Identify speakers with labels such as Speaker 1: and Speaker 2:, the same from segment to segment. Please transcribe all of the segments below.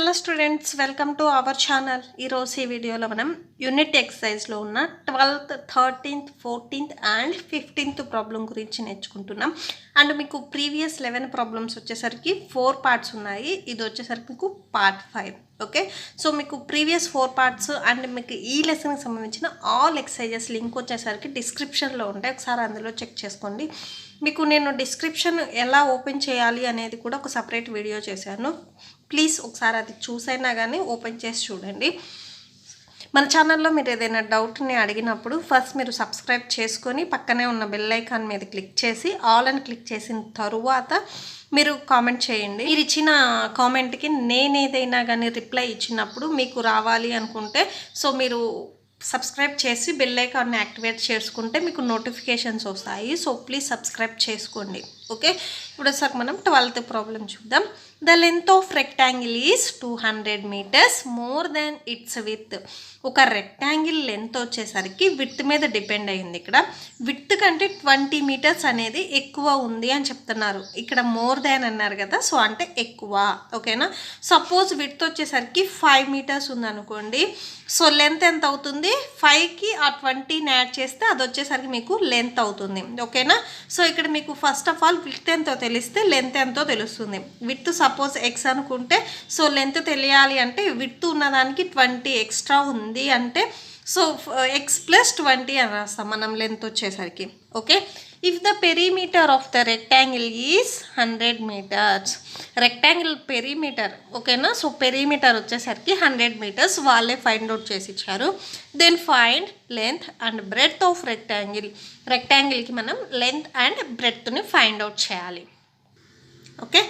Speaker 1: Hello students, welcome to our channel. ఈరోజు ఈ వీడియోలో మనం యూనిట్ ఎక్సర్సైజ్లో ఉన్న 12th, 13th, 14th and 15th problem గురించి నేర్చుకుంటున్నాం. అండ్ మీకు ప్రీవియస్ 11 ప్రాబ్లమ్స్ వచ్చేసరికి 4 పార్ట్స్ ఉన్నాయి. ఇది వచ్చేసరికి మీకు పార్ట్ 5. ఓకే, సో మీకు ప్రీవియస్ 4 పార్ట్స్ అండ్ మీకు ఈ లెసన్కి సంబంధించిన ఆల్ ఎక్సర్సైజెస్ లింక్ వచ్చేసరికి డిస్క్రిప్షన్లో ఉంటాయి. ఒకసారి అందులో చెక్ చేసుకోండి. మీకు నేను డిస్క్రిప్షన్ ఎలా ఓపెన్ చేయాలి అనేది కూడా ఒక సపరేట్ వీడియో చేశాను. ప్లీజ్ ఒకసారి అది చూసైనా కానీ ఓపెన్ చేసి చూడండి. మన ఛానల్లో మీరు ఏదైనా డౌట్ని అడిగినప్పుడు ఫస్ట్ మీరు సబ్స్క్రైబ్ చేసుకొని పక్కనే ఉన్న బెల్ ఐకాన్ మీద క్లిక్ చేసి ఆల్ అని క్లిక్ చేసిన తరువాత మీరు కామెంట్ చేయండి. మీరు ఇచ్చిన కామెంట్కి నేను ఏదైనా కానీ రిప్లై ఇచ్చినప్పుడు మీకు రావాలి అనుకుంటే సో మీరు సబ్స్క్రైబ్ చేసి బెల్ ఐకాన్ని యాక్టివేట్ చేసుకుంటే మీకు నోటిఫికేషన్స్ వస్తాయి. సో ప్లీజ్ సబ్స్క్రైబ్ చేసుకోండి. ఓకే, ఇప్పుడు ఒకసారి మనం 12th ప్రాబ్లం చూద్దాం. The length of rectangle is 200 meters more than it's with. ఒక రెక్టాంగిల్ లెంత్ వచ్చేసరికి విత్ మీద డిపెండ్ అయ్యింది. ఇక్కడ విత్ కంటే 20 meters అనేది ఎక్కువ ఉంది అని చెప్తున్నారు. ఇక్కడ మోర్ దాన్ అన్నారు కదా, సో అంటే ఎక్కువ. ఓకేనా, సపోజ్ విత్ వచ్చేసరికి 5 meters ఉందనుకోండి. సో లెంత్ ఎంత అవుతుంది? 5కి ఆ 20ని యాడ్ చేస్తే అది వచ్చేసరికి మీకు లెంత్ అవుతుంది. ఓకేనా, సో ఇక్కడ మీకు ఫస్ట్ ఆఫ్ ఆల్ విత్ ఎంతో తెలిస్తే లెంత్ ఎంతో తెలుస్తుంది. విత్ సపోజ్ ఎక్స్ అనుకుంటే సో లెంత్ తెలియాలి అంటే విత్ ఉన్నదానికి 20 ఎక్స్ట్రా ఉంది అంటే సో ఎక్స్ ప్లస్ 20 అని రాస్తాం మనం లెంత్ వచ్చేసరికి. Okay, if the perimeter of the rectangle is 100 meters. Rectangle perimeter ఓకేనా, సో పెరిమీటర్ వచ్చేసరికి 100 meters వాళ్ళే ఫైండ్ అవుట్ చేసి ఇచ్చారు. Then find length and breadth of rectangle. రెక్టాంగిల్కి మనం లెంత్ అండ్ బ్రెడ్త్ని ఫైండ్ అవుట్ చేయాలి. ఓకే,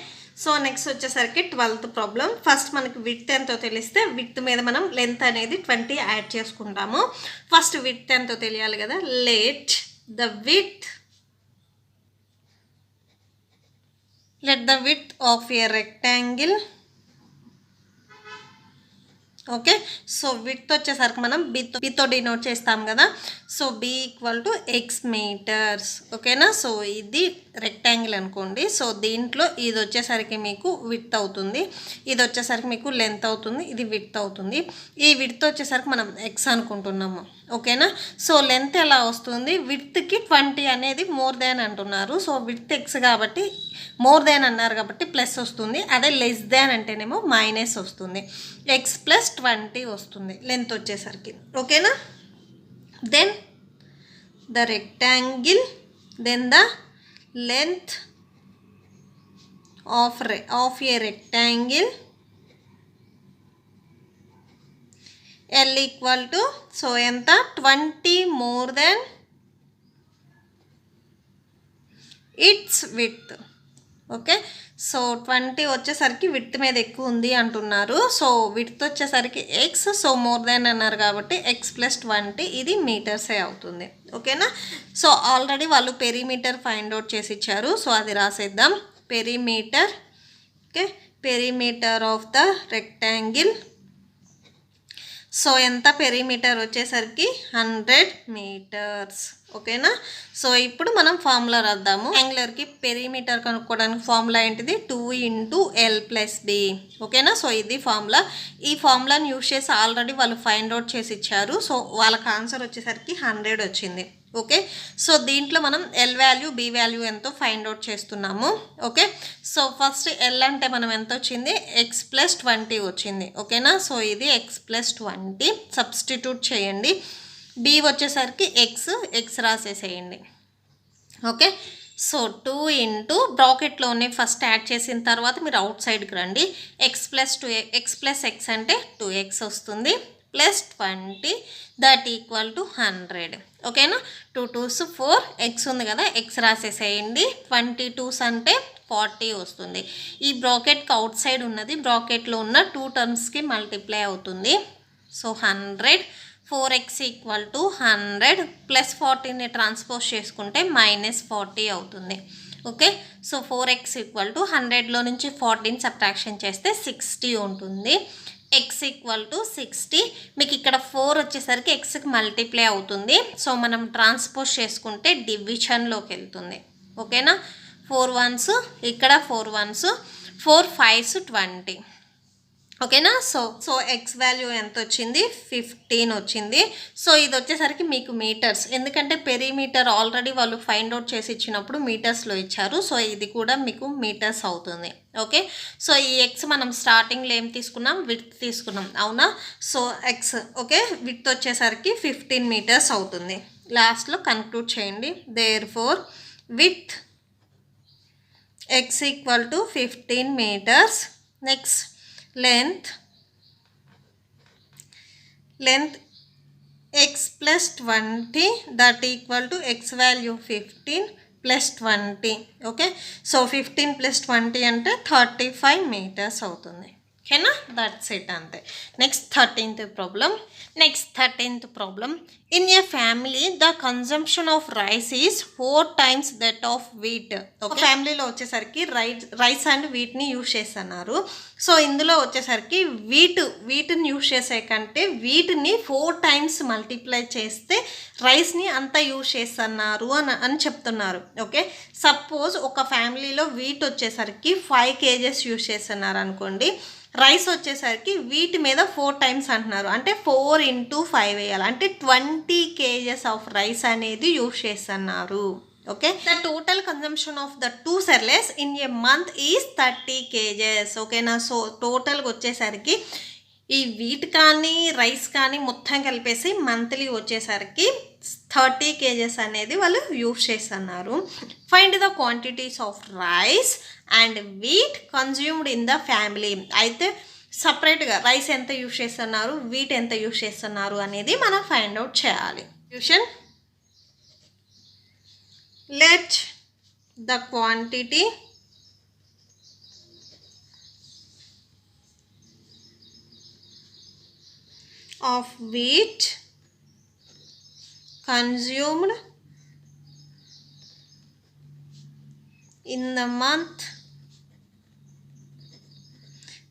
Speaker 1: సో నెక్స్ట్ వచ్చేసరికి 12th ప్రాబ్లం. ఫస్ట్ మనకి విడ్త్ ఎంతో తెలిస్తే విడ్త్ మీద మనం లెంత్ అనేది 20 యాడ్ చేసుకుంటాము. ఫస్ట్ విడ్త్ ఎంతో తెలియాలి కదా. Let the width of a rectangle. Okay, so width వచ్చేసరికి మనం బితో డినోట్ చేస్తాం కదా. So B equal to X metres. ఓకేనా, సో ఇది రెక్టాంగిల్ అనుకోండి. సో దీంట్లో ఇది వచ్చేసరికి మీకు విడ్త్ అవుతుంది, ఇది వచ్చేసరికి మీకు లెంత్ అవుతుంది, ఇది విడ్త్ అవుతుంది. ఈ విడ్త్ వచ్చేసరికి మనం ఎక్స్ అనుకుంటున్నాము. ఓకేనా, సో లెంత్ ఎలా వస్తుంది? విడ్త్కి 20 అనేది మోర్ దాన్ అంటున్నారు. సో విడ్త్ ఎక్స్ కాబట్టి మోర్ దాన్ అన్నారు కాబట్టి ప్లస్ వస్తుంది. అదే లెస్ దాన్ అంటేనేమో మైనస్ వస్తుంది. ఎక్స్ ప్లస్ 20 వస్తుంది లెంత్ వచ్చేసరికి. ఓకేనా, then the rectangle, then the length of a rectangle L equal to so ఎంత 20 more than its width. Okay, so 20 వచ్చేసరికి విడ్త్ మీద ఎక్కువ ఉంది అంటున్నారు. సో విడ్త్ వచ్చేసరికి ఎక్స్, సో మోర్ దాన్ అన్నారు కాబట్టి ఎక్స్ ప్లస్ 20 ఇది మీటర్సే అవుతుంది. ఓకేనా, సో ఆల్రెడీ వాళ్ళు పెరిమీటర్ ఫైండ్ అవుట్ చేసి ఇచ్చారు. సో అది రాసేద్దాం. Perimeter. Okay, perimeter of the rectangle. So ఎంత పెరిమీటర్ వచ్చేసరికి 100 meters. ఓకేనా, సో ఇప్పుడు మనం ఫార్ములా రాద్దాము. యాంగులర్కి పెరిమీటర్ కనుక్కోవడానికి ఫార్ములా ఏంటిది? 2 × L + B. ఓకేనా, సో ఇది ఫార్ములా. ఈ ఫార్ములాని యూజ్ చేసి ఆల్రెడీ వాళ్ళు ఫైండ్ అవుట్ చేసి ఇచ్చారు. సో వాళ్ళకి ఆన్సర్ వచ్చేసరికి 100 వచ్చింది. ఓకే, సో దీంట్లో మనం ఎల్ వాల్యూ బి వాల్యూ ఎంతో ఫైండ్ అవుట్ చేస్తున్నాము. ఓకే, సో ఫస్ట్ ఎల్ అంటే మనం ఎంత వచ్చింది? ఎక్స్ ప్లస్ 20 వచ్చింది. ఓకేనా, సో ఇది ఎక్స్ ప్లస్ 20 సబ్స్టిట్యూట్ చేయండి. బి వచ్చేసరికి ఎక్స్ రాసేసేయండి. ఓకే, సో 2 ఇంటూ బ్రాకెట్లోనే ఫస్ట్ యాడ్ చేసిన తర్వాత మీరు అవుట్ సైడ్కి రండి. ఎక్స్ ప్లస్ ఎక్స్ అంటే 2x వస్తుంది ప్లస్ 20 దట్ ఈక్వల్ టు 100. ఓకేనా, 2 2s 4 ఎక్స్ ఉంది కదా, ఎక్స్ రాసేసేయండి. 22s అంటే 40 వస్తుంది. ఈ బ్రాకెట్కి అవుట్ సైడ్ ఉన్నది బ్రాకెట్లో ఉన్న 2 టర్మ్స్కి మల్టిప్లై అవుతుంది. So 100 4x equal to 100 plus 40ని ట్రాన్స్పోజ్ చేసుకుంటే -40 అవుతుంది. Okay, so 4x equal to 100లో నుంచి 40ని సబ్ట్రాక్షన్ చేస్తే 60 ఉంటుంది. X equal to 60. మీకు ఇక్కడ 4 వచ్చేసరికి ఎక్స్కి మల్టిప్లై అవుతుంది. సో మనం ట్రాన్స్పోజ్ చేసుకుంటే డివిజన్లోకి వెళ్తుంది. ఓకేనా, 4 1s ఇక్కడ 4 1s 4 5s 20. ఓకేనా. సో ఎక్స్ వాల్యూ ఎంత వచ్చింది, 15 వచ్చింది. సో ఇది వచ్చేసరికి మీకు మీటర్స్, ఎందుకంటే పెరిమీటర్ ఆల్రెడీ వాళ్ళు ఫైండ్ అవుట్ చేసి ఇచ్చినప్పుడు మీటర్స్లో ఇచ్చారు. సో ఇది కూడా మీకు మీటర్స్ అవుతుంది. ఓకే, సో ఈ ఎక్స్ మనం స్టార్టింగ్లో ఏం తీసుకున్నాం, విడ్త్ తీసుకున్నాం, అవునా. సో ఎక్స్ ఓకే, విడ్త్ వచ్చేసరికి 15 మీటర్స్ అవుతుంది. లాస్ట్లో కన్క్లూడ్ చేయండి. Therefore width x equal to 15 meters. Next, length x plus 20, that equal to x value 15 plus 20. Okay, so 15 plus 20 అంటే 35 meters అవుతుంది. ఓకేనా, దట్స్ ఇట్ అంతే. Next 13th problem. In a family the consumption of rice is 4 times that of wheat. ఒక ఫ్యామిలీలో వచ్చేసరికి rice and వీట్ని use చేస్తున్నారు. So ఇందులో వచ్చేసరికి వీటిని యూజ్ చేసే కంటే వీటిని 4 times మల్టిప్లై చేస్తే రైస్ని అంతా యూజ్ చేస్తున్నారు అని చెప్తున్నారు. ఓకే, సపోజ్ ఒక ఫ్యామిలీలో వీట్ వచ్చేసరికి 5 kgs యూజ్ చేస్తున్నారు అనుకోండి, రైస్ వచ్చేసరికి వీటి మీద 4 times అంటున్నారు, అంటే 4 into 5 వేయాలి, అంటే 20 kgs ఆఫ్ రైస్ అనేది యూజ్ చేస్తున్నారు. Okay, the total consumption of the 2 cereals in a month is 30 kgs. ఓకేనా, సో టోటల్గా వచ్చేసరికి ఈ వీట్ కానీ రైస్ కానీ మొత్తం కలిపేసి మంత్లీ వచ్చేసరికి 30 kgs అనేది వాళ్ళు యూజ్ చేస్తున్నారు. Find the quantities of rice and wheat consumed in the family. అయితే సపరేట్గా రైస్ ఎంత యూజ్ చేస్తున్నారు, వీట్ ఎంత యూజ్ చేస్తున్నారు అనేది మనం ఫైండ్ అవుట్ చేయాలి. Tuition, let the quantity of wheat consumed in the month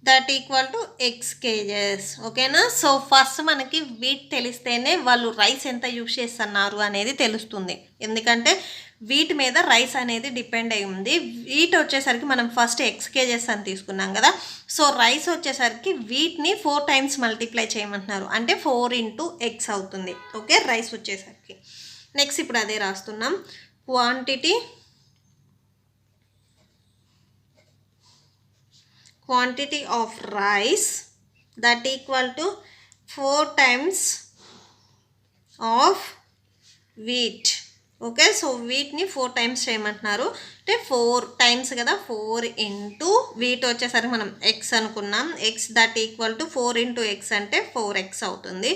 Speaker 1: that equal to x kgs. ఓకేనా, సో ఫస్ట్ మనకి వీట్ తెలిస్తేనే వాళ్ళు రైస్ ఎంత యూజ్ చేస్తున్నారు అనేది తెలుస్తుంది, ఎందుకంటే వీట్ మీద రైస్ అనేది డిపెండ్ అయి ఉంది. వీట్ వచ్చేసరికి మనం ఫస్ట్ ఎక్స్ కేజెస్ అని తీసుకున్నాం కదా, సో రైస్ వచ్చేసరికి వీట్ని 4 times మల్టిప్లై చేయమంటున్నారు, అంటే 4 into x అవుతుంది. ఓకే, రైస్ వచ్చేసరికి నెక్స్ట్ ఇప్పుడు అదే రాస్తున్నాం. Quantity of rice that equal to 4 times of wheat. Okay, so వీట్ని 4 times చేయమంటున్నారు, అంటే 4 times కదా, 4 into వీట్ వచ్చేసరికి మనం ఎక్స్ అనుకున్నాం, X that equal to 4 into x అంటే 4x అవుతుంది.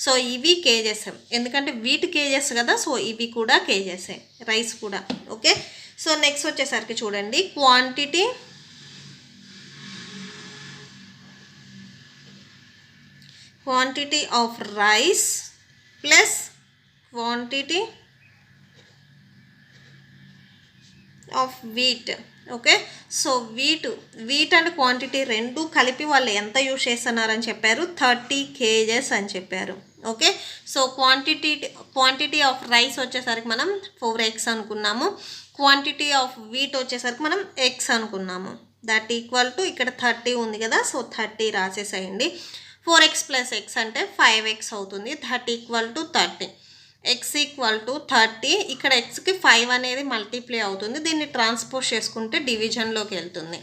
Speaker 1: సో ఇవి కేజెస్, ఎందుకంటే వీట్ కేజెస్ కదా, సో ఇవి కూడా కేజెసే, రైస్ కూడా. ఓకే, సో నెక్స్ట్ వచ్చేసరికి చూడండి, quantity of rice plus quantity of wheat. Okay, so wheat and quantity రెండు కలిపి వాళ్ళు ఎంత యూజ్ చేస్తున్నారని చెప్పారు, 30 kgs అని చెప్పారు. Okay, so quantity of rice వచ్చేసరికి మనం 4x అనుకున్నాము, క్వాంటిటీ ఆఫ్ వీట్ వచ్చేసరికి మనం x అనుకున్నాము, దట్ ఈక్వల్ టు ఇక్కడ 30 ఉంది కదా, సో 30 రాసేసేయండి. 4x plus x అంటే 5x అవుతుంది, that equal to 30. x equal to 30, ఇక్కడ xకి 5 అనేది మల్టిప్లై అవుతుంది, దీన్ని ట్రాన్స్పోజ్ చేసుకుంటే డివిజన్లోకి వెళ్తుంది.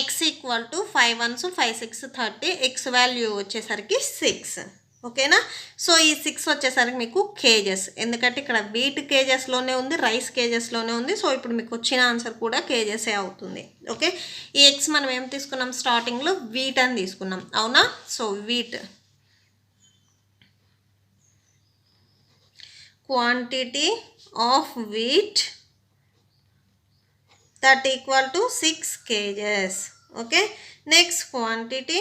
Speaker 1: x equal to 5 1s 5 6 30, x value వచ్చేసరికి 6. ఓకేనా, సో ఈ 6 వచ్చేసరికి మీకు కేజెస్, ఎందుకంటే ఇక్కడ వీట్ కేజెస్లోనే ఉంది, రైస్ కేజెస్లోనే ఉంది, సో ఇప్పుడు మీకు వచ్చిన ఆన్సర్ కూడా కేజెసే అవుతుంది. ఓకే, ఈ ఎక్స్ మనం ఏం తీసుకున్నాం, స్టార్టింగ్లో వీట్ అని తీసుకున్నాం, అవునా. So wheat quantity of wheat that equal to 6 kgs. Okay, next quantity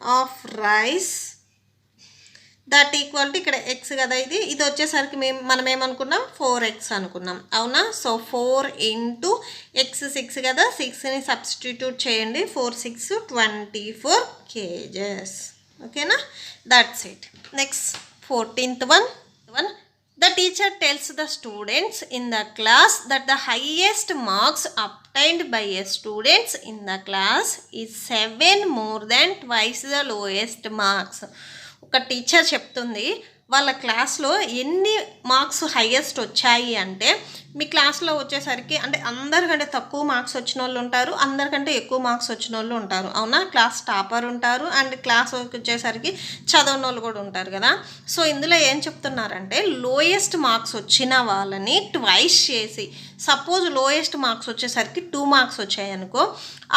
Speaker 1: of rice that equal to ఇక్కడ x కదా, ఇది వచ్చేసరికి మనం ఏమనుకున్నాం 4x అనుకున్నాం, అవునా. సో 4 into x 6 కదా, 6ని సబ్స్టిట్యూట్ చేయండి, 4 6 24 kgs. ఓకేనా, that's it. Next 14th one, The teacher tells the students in the class that the highest marks obtained by a student in the class is 7 more than twice the lowest marks. ఒక teacher చెప్తుంది వాళ్ళ క్లాస్లో ఎన్ని marks highest వచ్చాయి అంటే, మీ క్లాస్లో వచ్చేసరికి అంటే అందరికంటే తక్కువ మార్క్స్ వచ్చిన వాళ్ళు ఉంటారు, అందరికంటే ఎక్కువ మార్క్స్ వచ్చిన వాళ్ళు ఉంటారు, అవునా? క్లాస్ టాపర్ ఉంటారు అండ్ క్లాస్ వచ్చేసరికి చదవని వాళ్ళు కూడా ఉంటారు కదా. సో ఇందులో ఏం చెప్తున్నారంటే, లోయెస్ట్ మార్క్స్ వచ్చిన వాళ్ళని ట్వైస్ చేసి, సపోజ్ లోయెస్ట్ మార్క్స్ వచ్చేసరికి 2 మార్క్స్ వచ్చాయి అనుకో,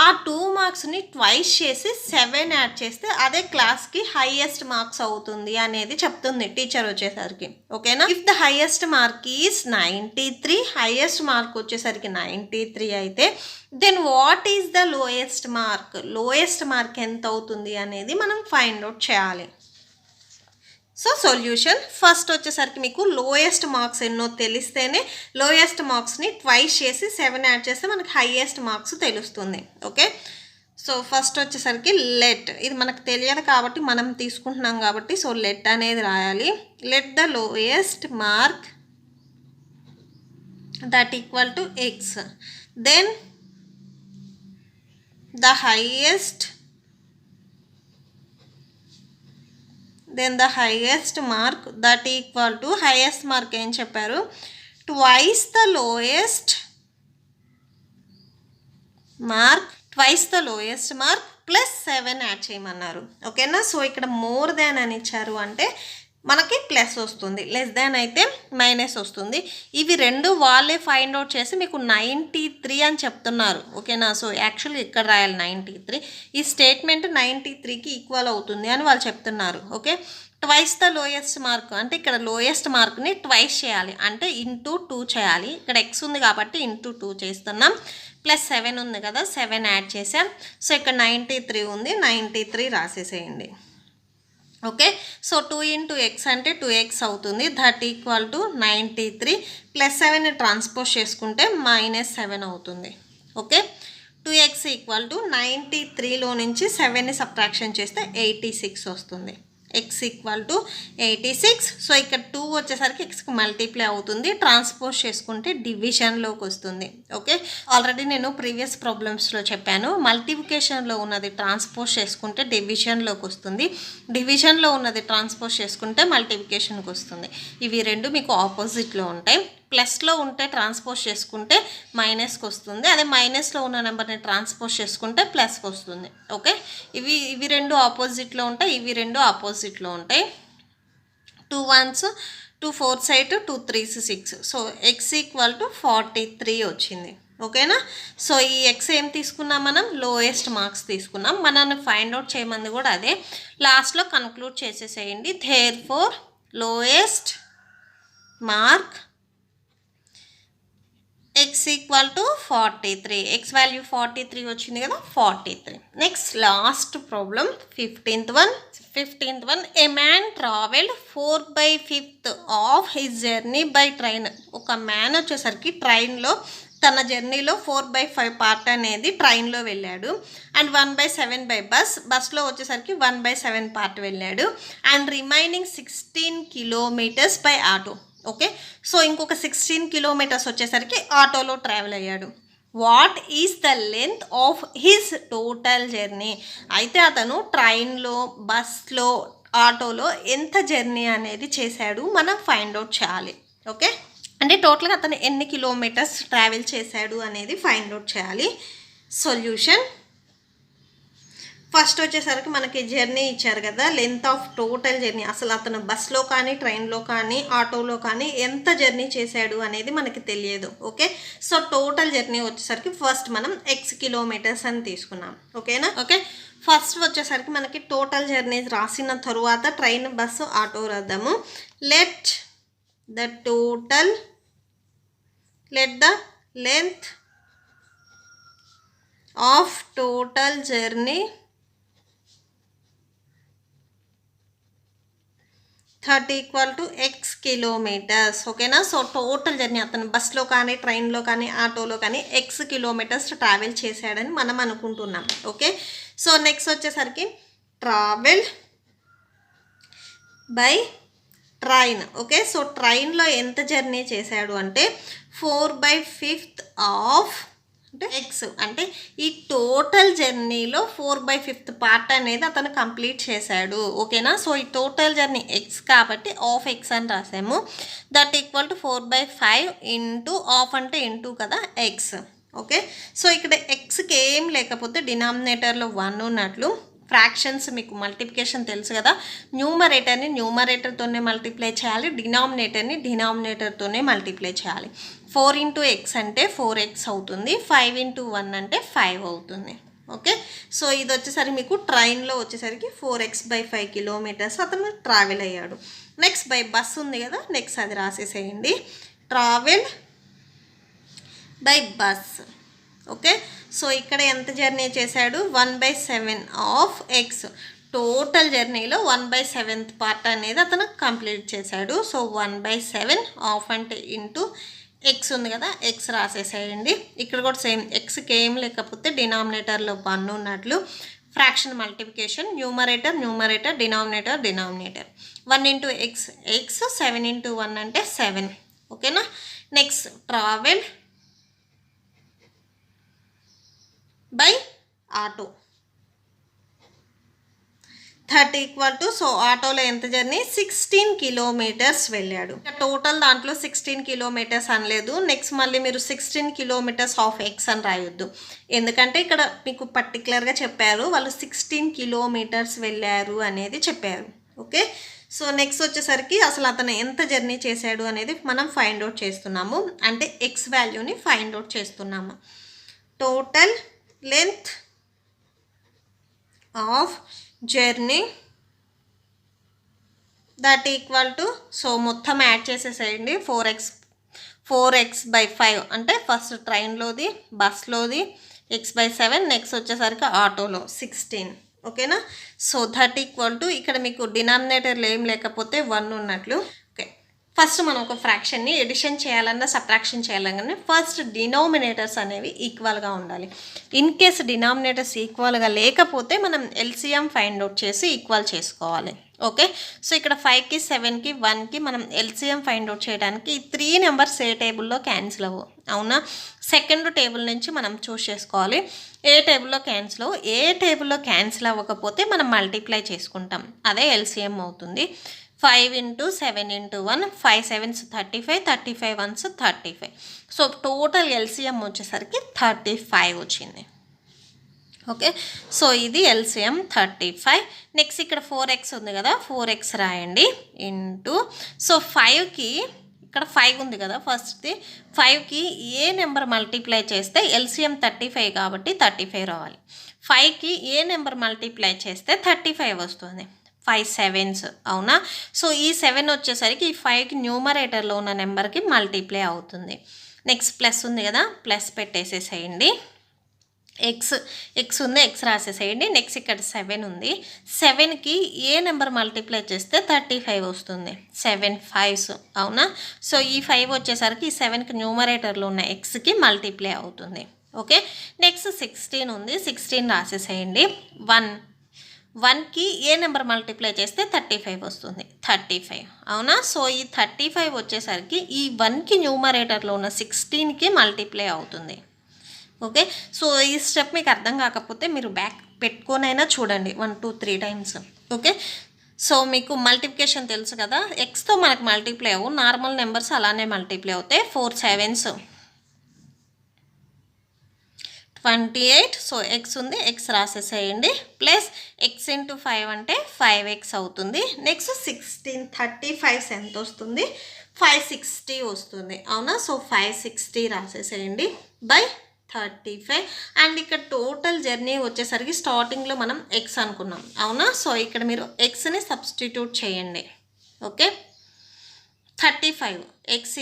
Speaker 1: ఆ 2 మార్క్స్ని ట్వైస్ చేసి 7 యాడ్ చేస్తే అదే క్లాస్కి హైయెస్ట్ మార్క్స్ అవుతుంది అనేది చెప్తుంది టీచర్ వచ్చేసరికి. ఓకేనా? If the highest mark is 93, highest mark వచ్చేసరికి 93 అయితే then what is the lowest mark? Lowest mark ఎంత అవుతుంది అనేది మనం ఫైండ్ అవుట్ చేయాలి. సో సొల్యూషన్ ఫస్ట్ వచ్చేసరికి మీకు లోయెస్ట్ మార్క్స్ ఎన్నో తెలిస్తేనే లోయెస్ట్ మార్క్స్ని ట్వైస్ చేసి 7 యాడ్ చేస్తే మనకి హైయెస్ట్ మార్క్స్ తెలుస్తుంది. ఓకే, సో ఫస్ట్ వచ్చేసరికి లెట్, ఇది మనకు తెలియదు కాబట్టి మనం తీసుకుంటున్నాం కాబట్టి సో లెట్ అనేది రాయాలి. Let the lowest mark that equal to X, then the highest mark that equal to highest mark ఏం చెప్పారు, twice the lowest mark plus 7 add చేయమన్నారు. ఓకేనా? సో ఇక్కడ మోర్ దాన్ అని ఇచ్చారు అంటే మనకి ప్లస్ వస్తుంది, లెస్ దాన్ అయితే మైనస్ వస్తుంది. ఇవి రెండు వాళ్ళే ఫైండ్ అవుట్ చేసి మీకు 93 అని చెప్తున్నారు. ఓకేనా? సో యాక్చువల్లీ ఇక్కడ రాయాలి 93, ఈ స్టేట్మెంట్ 93కి ఈక్వల్ అవుతుంది అని వాళ్ళు చెప్తున్నారు. Okay, twice the lowest mark అంటే ఇక్కడ లోయెస్ట్ మార్క్ని ట్వైస్ చేయాలి అంటే ఇంటూ 2 చేయాలి. ఇక్కడ ఎక్స్ ఉంది కాబట్టి ఇంటూ 2 చేస్తున్నాం, ప్లస్ 7 ఉంది కదా 7 యాడ్ చేసాం. సో ఇక్కడ 93 ఉంది, 93 రాసేసేయండి. ఓకే, సో 2 ఇంటూ ఎక్స్ అంటే 2x అవుతుంది, దట్ ఈక్వల్ టు 93 ప్లస్ 7ని ట్రాన్స్పోజ్ చేసుకుంటే -7 అవుతుంది. ఓకే, 2x ఈక్వల్ టు 93లో నుంచి 7ని సబ్ట్రాక్షన్ చేస్తే 86 వస్తుంది. x equal to 86. సో ఇక్కడ 2 వచ్చేసరికి xకి మల్టిప్లై అవుతుంది, ట్రాన్స్పోజ్ చేసుకుంటే డివిజన్లోకి వస్తుంది. ఓకే, ఆల్రెడీ నేను ప్రీవియస్ ప్రాబ్లమ్స్లో చెప్పాను, మల్టిప్లికేషన్లో ఉన్నది ట్రాన్స్పోజ్ చేసుకుంటే డివిజన్లోకి వస్తుంది, డివిజన్లో ఉన్నది ట్రాన్స్పోజ్ చేసుకుంటే మల్టిప్లికేషన్కి వస్తుంది. ఇవి రెండు మీకు ఆపోజిట్లో ఉంటాయి. ప్లస్లో ఉంటే ట్రాన్స్పోజ్ చేసుకుంటే మైనస్కి వస్తుంది, అదే మైనస్లో ఉన్న నెంబర్ని ట్రాన్స్పోజ్ చేసుకుంటే ప్లస్కి వస్తుంది. ఓకే, ఇవి రెండు ఆపోజిట్లో ఉంటాయి, ఇవి రెండు ఆపోజిట్లో ఉంటాయి. 2 1s 2 4s 8 2 3s 6. So x equal to 43 వచ్చింది. ఓకేనా? సో ఈ ఎక్స్ ఏం తీసుకున్నాం మనం, లోయెస్ట్ మార్క్స్ తీసుకున్నాం. మనల్ని ఫైండ్ అవుట్ చేయమంది కూడా అదే, లాస్ట్లో కన్క్లూడ్ చేసేసేయండి. therefore lowest mark x equal to 43, x value 43 వచ్చింది కదా 43. Next last problem 15th one. A man travelled 4/5 of his journey by train. ఒక మ్యాన్ వచ్చేసరికి ట్రైన్లో తన జర్నీలో 4/5 పార్ట్ అనేది ట్రైన్లో వెళ్ళాడు, అండ్ 1/7 బై బస్లో వచ్చేసరికి 1/7 పార్ట్ వెళ్ళాడు, and remaining 16 kilometres by auto. Okay, so ఇంకొక 16 కిలోమీటర్స్ వచ్చేసరికి ఆటోలో ట్రావెల్ అయ్యాడు. What is the length of his total journey? అయితే అతను ట్రైన్లో, బస్లో, ఆటోలో ఎంత జర్నీ అనేది చేశాడు మనం ఫైండ్ అవుట్ చేయాలి. ఓకే, అంటే టోటల్గా అతను ఎన్ని కిలోమీటర్స్ ట్రావెల్ చేశాడు అనేది ఫైండ్ అవుట్ చేయాలి. సొల్యూషన్ ఫస్ట్ వచ్చేసరికి మనకి జర్నీ ఇచ్చారు కదా, లెంత్ ఆఫ్ టోటల్ జర్నీ, అసలు అతను బస్లో కానీ ట్రైన్లో కానీ ఆటోలో కానీ ఎంత జర్నీ చేశాడు అనేది మనకి తెలియదు. ఓకే, సో టోటల్ జర్నీ వచ్చేసరికి ఫస్ట్ మనం x కిలోమీటర్స్ అని తీసుకున్నాం. ఓకేనా? ఓకే, ఫస్ట్ వచ్చేసరికి మనకి టోటల్ జర్నీ రాసిన తరువాత ట్రైన్, బస్సు, ఆటో రాద్దాము. Let the length of total journey 30 equal to x kilometres. ఓకేనా? సో టోటల్ జర్నీ అతను బస్లో కానీ ట్రైన్లో కానీ ఆటోలో కానీ x కిలోమీటర్స్ ట్రావెల్ చేశాడని మనం అనుకుంటున్నాం. ఓకే, సో నెక్స్ట్ వచ్చేసరికి travel by train. Okay, so ట్రైన్లో ఎంత జర్నీ చేశాడు అంటే 4/5 ఆఫ్ అంటే ఎక్స్. అంటే ఈ టోటల్ జర్నీలో 4/5 పార్ట్ అనేది అతను కంప్లీట్ చేశాడు. ఓకేనా, సో ఈ టోటల్ జర్నీ ఎక్స్ కాబట్టి ఆఫ్ ఎక్స్ అని రాసాము. That equal to 4/5 into of అంటే ఇంటూ కదా ఎక్స్. ఓకే, సో ఇక్కడ ఎక్స్కి ఏం లేకపోతే డినామినేటర్లో 1 ఉన్నట్లు. ఫ్రాక్షన్స్ మీకు మల్టిప్లికేషన్ తెలుసు కదా, న్యూమరేటర్ని న్యూమరేటర్తోనే మల్టిప్లై చేయాలి, డినామినేటర్ని డినామినేటర్తోనే మల్టిప్లై చేయాలి. 4 ఇంటూ ఎక్స్ అంటే 4x అవుతుంది, 5 ఇంటూ 1 అంటే 5 అవుతుంది. ఓకే, సో ఇది వచ్చేసరికి మీకు ట్రైన్లో వచ్చేసరికి 4x/5 కిలోమీటర్స్ అతను ట్రావెల్ అయ్యాడు. నెక్స్ట్ బై బస్ ఉంది కదా, నెక్స్ట్ అది రాసేసేయండి. Travel by bus. Okay, so ఇక్కడ ఎంత జర్నీ చేశాడు 1/7 ఆఫ్ ఎక్స్. టోటల్ జర్నీలో 1/7 పార్ట్ అనేది అతను కంప్లీట్ చేశాడు. సో 1/7 ఆఫ్ అంటే ఇంటూ ఎక్స్ ఉంది కదా, ఎక్స్ రాసేసేయండి. ఇక్కడ కూడా సేమ్, ఎక్స్కి ఏం లేకపోతే డినామినేటర్లో 1 ఉన్నట్లు. Fraction multiplication, numerator numerator, denominator denominator. 1 into X X, 7 into 1 అంటే 7. ఓకేనా, next travel by auto. 30 equal to, so ఆటోలో ఎంత జర్నీ 16 కిలోమీటర్స్ వెళ్ళాడు. టోటల్ దాంట్లో 16 కిలోమీటర్స్ అనలేదు. నెక్స్ట్ మళ్ళీ మీరు 16 కిలోమీటర్స్ ఆఫ్ ఎక్స్ అని రాయొద్దు, ఎందుకంటే ఇక్కడ మీకు పర్టికులర్గా చెప్పారు వాళ్ళు 16 కిలోమీటర్స్ వెళ్ళారు అనేది చెప్పారు. ఓకే, సో నెక్స్ట్ వచ్చేసరికి అసలు అతను ఎంత జర్నీ చేశాడు అనేది మనం ఫైండ్ అవుట్ చేస్తున్నాము, అంటే ఎక్స్ వాల్యూని ఫైండ్ అవుట్ చేస్తున్నాము. Total length of journey that equal to, so మొత్తం యాడ్ చేసేసేయండి. 4x/5 అంటే ఫస్ట్ ట్రైన్లోది, బస్లోది, x/7, నెక్స్ట్ వచ్చేసరికి ఆటోలో 16. ఓకేనా, సో దట్ ఈక్వల్ టు, ఇక్కడ మీకు డినామినేటర్లో ఏం లేకపోతే 1 ఉన్నట్లు. ఓకే, ఫస్ట్ మనం ఒక ఫ్రాక్షన్ని ఎడిషన్ చేయాలన్నా సబ్ట్రాక్షన్ చేయాలన్నా ఫస్ట్ డినామినేటర్స్ అనేవి ఈక్వల్గా ఉండాలి. ఇన్ కేస్ డినామినేటర్స్ ఈక్వల్గా లేకపోతే మనం ఎల్సిఎం ఫైండ్ అవుట్ చేసి ఈక్వల్ చేసుకోవాలి. ఓకే, సో ఇక్కడ 5కి 7కి 1కి మనం ఎల్సిఎం ఫైండ్ అవుట్ చేయడానికి 3 నెంబర్స్ ఏ టేబుల్లో క్యాన్సిల్ అవ్వవు. అవునా, సెకండ్ టేబుల్ నుంచి మనం చూస్ చేసుకోవాలి ఏ టేబుల్లో క్యాన్సిల్ అవ్వవు. ఏ టేబుల్లో క్యాన్సిల్ అవ్వకపోతే మనం మల్టిప్లై చేసుకుంటాం, అదే ఎల్సిఎం అవుతుంది. 5 into 7 into 1, 5 7s 35, 35 1s 35. So total LCM వచ్చేసరికి 35 వచ్చింది. ఓకే, సో ఇది ఎల్సిఎం 35. నెక్స్ట్ ఇక్కడ 4x ఉంది కదా, 4x రాయండి ఇంటూ, సో 5కి ఇక్కడ 5 ఉంది కదా, ఫస్ట్ది 5కి ఏ నెంబర్ మల్టిప్లై చేస్తే ఎల్సిఎం 35 కాబట్టి 35 రావాలి. 5కి ఏ నెంబర్ మల్టిప్లై చేస్తే 35 వస్తుంది, 5 7s. అవునా, సో ఈ 7 వచ్చేసరికి ఈ 5కి న్యూమరేటర్లో ఉన్న నెంబర్కి మల్టిప్లై అవుతుంది. నెక్స్ట్ ప్లస్ ఉంది కదా, ప్లస్ పెట్టేసేసేయండి. ఎక్స్ ఉంది, ఎక్స్ రాసేసేయండి. నెక్స్ట్ ఇక్కడ 7 ఉంది, 7కి ఏ నెంబర్ మల్టిప్లై చేస్తే 35 వస్తుంది, 7 5s. అవునా, సో ఈ 5 వచ్చేసరికి ఈ 7కి న్యూమరేటర్లో ఉన్న ఎక్స్కి మల్టిప్లై అవుతుంది. ఓకే, నెక్స్ట్ 16 ఉంది, 16 రాసేసేయండి. 1కి ఏ నెంబర్ మల్టిప్లై చేస్తే 35 వస్తుంది, 35. అవునా, సో ఈ 35 వచ్చేసరికి ఈ 1కి న్యూమరేటర్లో ఉన్న 16కి మల్టిప్లై అవుతుంది. ఓకే, సో ఈ స్టెప్ మీకు అర్థం కాకపోతే మీరు బ్యాక్ పెట్టుకొనైనా చూడండి 1 2 3 టైమ్స్. ఓకే, సో మీకు మల్టిప్లికేషన్ తెలుసు కదా, ఎక్స్తో మనకు మల్టిప్లై అవ్వు, నార్మల్ నెంబర్స్ అలానే మల్టిప్లై అవుతాయి. 4 7s 28. సో ఎక్స్ ఉంది, ఎక్స్ రాసేసేయండి. ప్లస్ ఎక్స్ ఇంటూ 5 అంటే 5x అవుతుంది. నెక్స్ట్ 16 35 ఎంత వస్తుంది, 560 వస్తుంది. అవునా, సో 560 రాసేసేయండి బై 35. అండ్ ఇక్కడ టోటల్ జర్నీ వచ్చేసరికి స్టార్టింగ్లో మనం ఎక్స్ అనుకున్నాం. అవునా, సో ఇక్కడ మీరు ఎక్స్ని సబ్స్టిట్యూట్ చేయండి. ఓకే, 35 ఎక్స్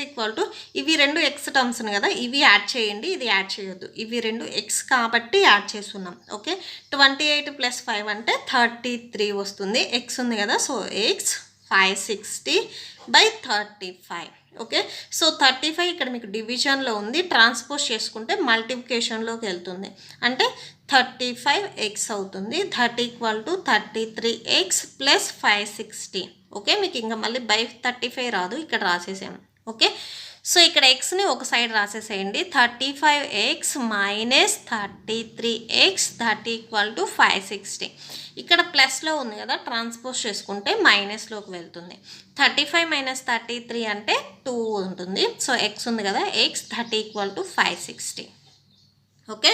Speaker 1: ఈక్వల్ టు, ఇవి రెండు ఎక్స్ టర్మ్స్ కదా, ఇవి యాడ్ చేయండి, ఇది యాడ్ చేయొద్దు, ఇవి రెండు ఎక్స్ కాబట్టి యాడ్ చేస్తున్నాం. ఓకే, 28 + 5 అంటే 33 వస్తుంది. ఎక్స్ ఉంది కదా, so X 560 by 35. Okay. So 35 ఇక్కడ మీకు డివిజన్లో ఉంది, ట్రాన్స్పోజ్ చేసుకుంటే మల్టిప్లికేషన్లోకి వెళ్తుంది. అంటే 35x అవుతుంది. That equal to 33x plus 560. Okay, మీకు ఇంకా మళ్ళీ బై 35 రాదు, ఇక్కడ రాసేసాము. ఓకే, సో ఇక్కడ ఎక్స్ని ఒక సైడ్ రాసేసేయండి. 35x minus 33x that equal to 560. ఇక్కడ ప్లస్లో ఉంది కదా, ట్రాన్స్పోజ్ చేసుకుంటే మైనస్లోకి వెళ్తుంది. 35 మైనస్ 33 అంటే 2 ఉంటుంది. సో ఎక్స్ ఉంది కదా, X that equal to 560. Okay,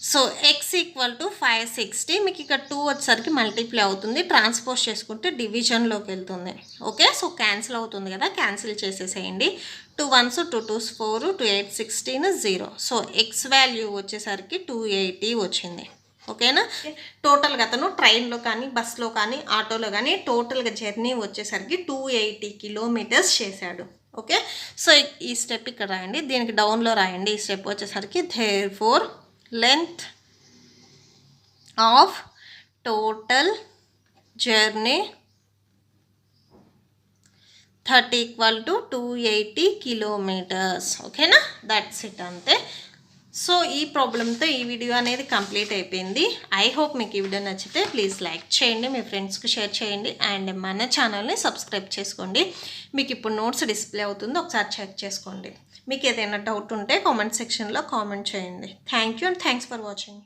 Speaker 1: so X equal to 560. మీకు ఇక్కడ 2 వచ్చేసరికి మల్టిప్లై అవుతుంది, ట్రాన్స్పోజ్ చేసుకుంటే డివిజన్లోకి వెళ్తుంది. ఓకే, సో క్యాన్సిల్ అవుతుంది కదా, క్యాన్సిల్ చేసేసేయండి. 2 1s 2 2s 4 2 8 16 0. So X value వచ్చేసరికి 280 వచ్చింది. ఓకేనా, టోటల్గా అతను ట్రైన్లో కానీ బస్లో కానీ ఆటోలో కానీ టోటల్గా జర్నీ వచ్చేసరికి 280 కిలోమీటర్స్ చేశాడు. ఓకే, సో ఈ స్టెప్ ఇక్కడ రాయండి, దీనికి డౌన్లో రాయండి. ఈ స్టెప్ వచ్చేసరికి therefore length of total journey that equal to 280 kilometers. ఓకేనా, దట్స్ ఇట్, అంతే. సో ఈ ప్రాబ్లంతో ఈ వీడియో అనేది కంప్లీట్ అయిపోయింది. ఐ హోప్ మీకు ఈ వీడియో నచ్చితే ప్లీజ్ లైక్ చేయండి, మీ ఫ్రెండ్స్కి షేర్ చేయండి, అండ్ మన ఛానల్ని సబ్స్క్రైబ్ చేసుకోండి. మీకు ఇప్పుడు నోట్స్ డిస్ప్లే అవుతుంది, ఒకసారి చెక్ చేసుకోండి. మీకు ఏదైనా డౌట్ ఉంటే కామెంట్ సెక్షన్లో కామెంట్ చేయండి. Thank you and thanks for watching.